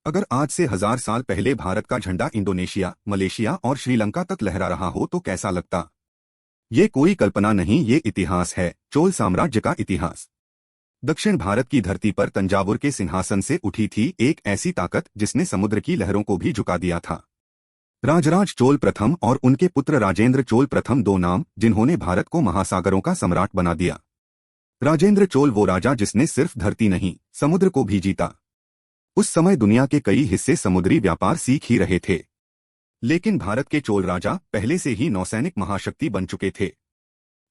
अगर आज से 1000 साल पहले भारत का झंडा इंडोनेशिया, मलेशिया और श्रीलंका तक लहरा रहा हो तो कैसा लगता। ये कोई कल्पना नहीं, ये इतिहास है, चोल साम्राज्य का इतिहास। दक्षिण भारत की धरती पर तंजावुर के सिंहासन से उठी थी एक ऐसी ताकत जिसने समुद्र की लहरों को भी झुका दिया था। राजराज चोल प्रथम और उनके पुत्र राजेंद्र चोल प्रथम, दो नाम जिन्होंने भारत को महासागरों का सम्राट बना दिया। राजेंद्र चोल वो राजा जिसने सिर्फ धरती नहीं, समुद्र को भी जीता। उस समय दुनिया के कई हिस्से समुद्री व्यापार सीख ही रहे थे, लेकिन भारत के चोल राजा पहले से ही नौसैनिक महाशक्ति बन चुके थे।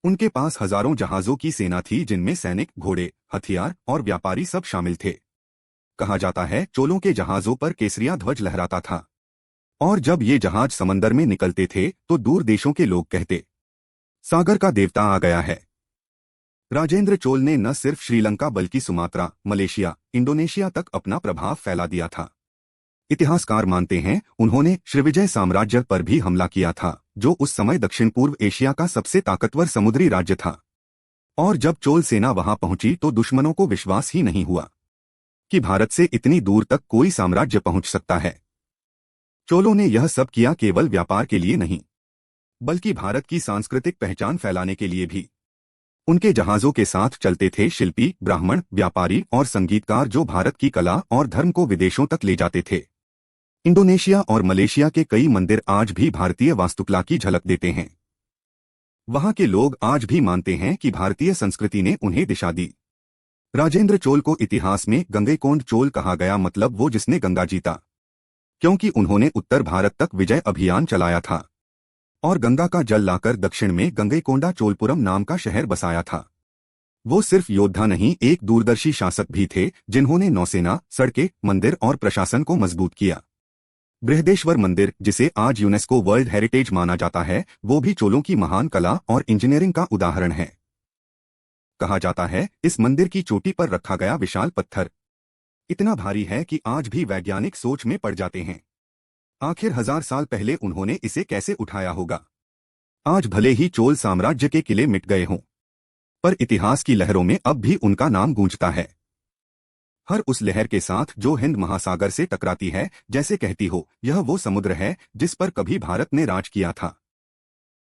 उनके पास हजारों जहाजों की सेना थी, जिनमें सैनिक, घोड़े, हथियार और व्यापारी सब शामिल थे। कहा जाता है चोलों के जहाजों पर केसरिया ध्वज लहराता था, और जब ये जहाज समंदर में निकलते थे तो दूर देशों के लोग कहते, सागर का देवता आ गया है। राजेंद्र चोल ने न सिर्फ श्रीलंका बल्कि सुमात्रा, मलेशिया, इंडोनेशिया तक अपना प्रभाव फैला दिया था। इतिहासकार मानते हैं उन्होंने श्रीविजय साम्राज्य पर भी हमला किया था, जो उस समय दक्षिण पूर्व एशिया का सबसे ताकतवर समुद्री राज्य था। और जब चोल सेना वहां पहुंची तो दुश्मनों को विश्वास ही नहीं हुआ कि भारत से इतनी दूर तक कोई साम्राज्य पहुंच सकता है। चोलों ने यह सब किया केवल व्यापार के लिए नहीं, बल्कि भारत की सांस्कृतिक पहचान फैलाने के लिए भी। उनके जहाजों के साथ चलते थे शिल्पी, ब्राह्मण, व्यापारी और संगीतकार, जो भारत की कला और धर्म को विदेशों तक ले जाते थे। इंडोनेशिया और मलेशिया के कई मंदिर आज भी भारतीय वास्तुकला की झलक देते हैं। वहां के लोग आज भी मानते हैं कि भारतीय संस्कृति ने उन्हें दिशा दी। राजेंद्र चोल को इतिहास में गंगैकोंड चोल कहा गया, मतलब वो जिसने गंगा जीता, क्योंकि उन्होंने उत्तर भारत तक विजय अभियान चलाया था और गंगा का जल लाकर दक्षिण में गंगैकोंडा चोलपुरम नाम का शहर बसाया था। वो सिर्फ योद्धा नहीं, एक दूरदर्शी शासक भी थे, जिन्होंने नौसेना, सड़कें, मंदिर और प्रशासन को मजबूत किया। बृहदेश्वर मंदिर, जिसे आज यूनेस्को वर्ल्ड हेरिटेज माना जाता है, वो भी चोलों की महान कला और इंजीनियरिंग का उदाहरण है। कहा जाता है इस मंदिर की चोटी पर रखा गया विशाल पत्थर इतना भारी है कि आज भी वैज्ञानिक सोच में पड़ जाते हैं। आखिर 1000 साल पहले उन्होंने इसे कैसे उठाया होगा। आज भले ही चोल साम्राज्य के किले मिट गए हों, पर इतिहास की लहरों में अब भी उनका नाम गूंजता है। हर उस लहर के साथ जो हिंद महासागर से टकराती है, जैसे कहती हो यह वो समुद्र है जिस पर कभी भारत ने राज किया था।